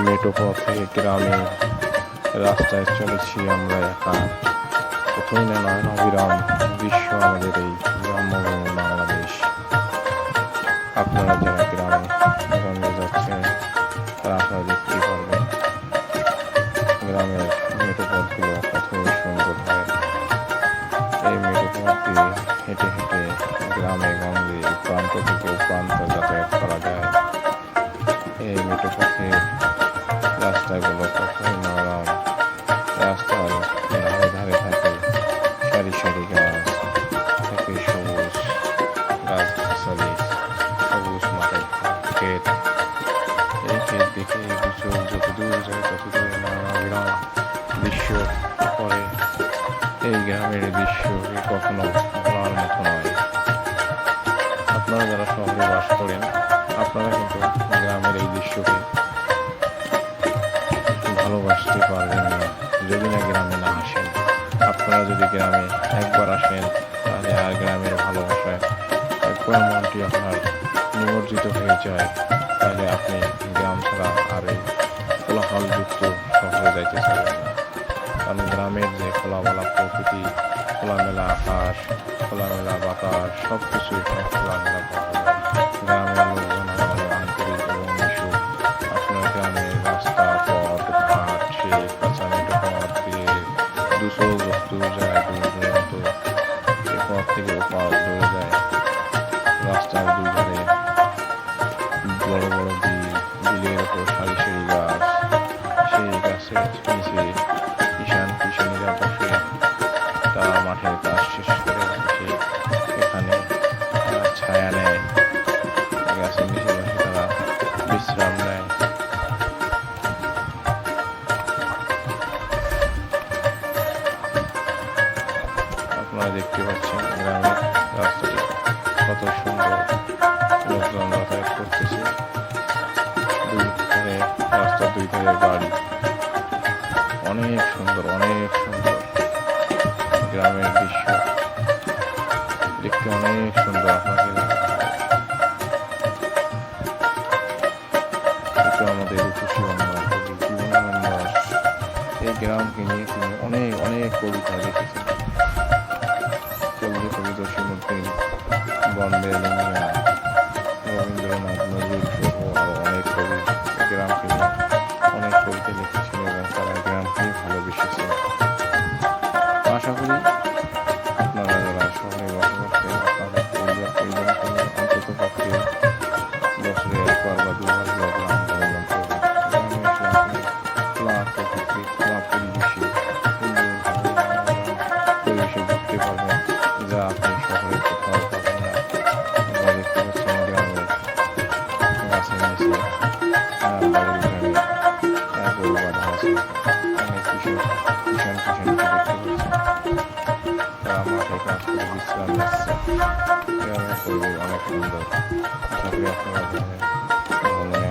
মেঠো পথে গ্রামে রাস্তায় চলেছি আমরা একা। কোথায় না নয় অবিরাম বিশ্ব আমাদের এই গ্রাম্যভূমি বাংলাদেশ। আপনারা যারা গ্রামে যাচ্ছেন তারা আপনারা দেখতেই পারবেন গ্রামের মেঠো পথগুলো কতই সুন্দর হয়। এই মেঠো পথ দিয়ে হেঁটে হেঁটে গ্রামে গঞ্জে প্রান্ত থেকে প্রান্ত যাতায়াত করা যায়। এই মেঠো পথের রাস্তাগুলো কতই নরম। রাস্তার ধারে ধারে থাকে সারি সারি গাছ, থাকে সবুজ গাছগাছালি, সবুজ মাঠের ক্ষেত। এই ক্ষেত দেখে যত দূর যায় তত দূর গ্রাম দৃশ্য পরে। এই গ্রামের দৃশ্য কখনো ভোলার মতো নয়। আপনারা যারা শহরে বাস করেন আপনারা কিন্তু গ্রামের এই দৃশ্যকে ভালোবাসতে পারবেন না যদি না গ্রামে না আসেন। আপনারা যদি গ্রামে একবার আসেন তাহলে আর গ্রামের ভালোবাসায় একবার মনটি আপনার নিমজ্জিত হয়ে যায়, তাহলে আপনি গ্রাম ছাড়া আর এই কোলাহলযুক্ত শহরে যাইতে চাইবেন না। কারণ গ্রামের যে খোলামেলা প্রকৃতি, খোলামেলা আকাশ, খোলামেলা বাতাস, সব কিছুই খোলামেলা পাওয়া যায়। গ্রামের লোকজন হলো আন্তরিক এবং মিশুক। আপনার গ্রামের রাস্তা পথ ঘাট সেই কাঁচা মেঠো পথ দিয়ে 200 বস্তু যায় দূর দূরান্ত। এ পথ থেকে ও পথ দৌড়ে যায়। রাস্তার দুই ধারে বড় বড় বিলের ওপর সারি সারি গাছ। সেই গাছের নিচে কিষানীরা বসে তারা মাঠের কাজ শেষ করে এসে এখানে ছায়া নেয়। গাছের নিচে বসে তারা বিশ্রাম নেয়। আপনারা দেখতে পাচ্ছেন গ্রামের রাস্তাটি কত সুন্দর। লোকজন যাতায়াত করতেছে। রাস্তার দুই ধারে বাড়ি, অনেক সুন্দর অনেক সুন্দর। গ্রামের দৃশ্য দেখতে অনেক সুন্দর। আপনাকে আমাদের খুশি জীবনানন্দ এই গ্রামকে নিয়ে তিনি অনেক অনেক কবিতা লিখেছেন। কবি জসীমউদ্দিন, বন্দে লিঙ্গিয়া, রবীন্দ্রনাথ, নজরুল সহ আরও অনেক কবি গ্রামকে নিয়ে অনেক কবিতা লিখেছেন এবং তারা গ্রামকে ভালোবেসেছেন। আশা করি আপনারা যারা শহরে বসবাস করেন আপনাদের পরিবারকে নিয়ে অন্তত পক্ষে বছরে একবার বা দুবার গ্রাম ভ্রমণ করবেন। গ্রামে এসে আপনি খোলা প্রকৃতি, খোলা পরিবেশে ঘুরতে পারবেন, যা আপনি শহরে কোথাও পাবেন না। আমরা দেখতে পাচ্ছেন গ্রামের গাছের নিচে বাড়ির ঘরে গরু বাঁধা আছে। অনেক কিষানকে দেখতে পাচ্ছেন তারা মাঠে কাজ করে বিশ্রাম নিচ্ছে। গ্রামের পরিবেশ অনেক সুন্দর। আশা করি আপনারা গ্রামে ভ্রমণে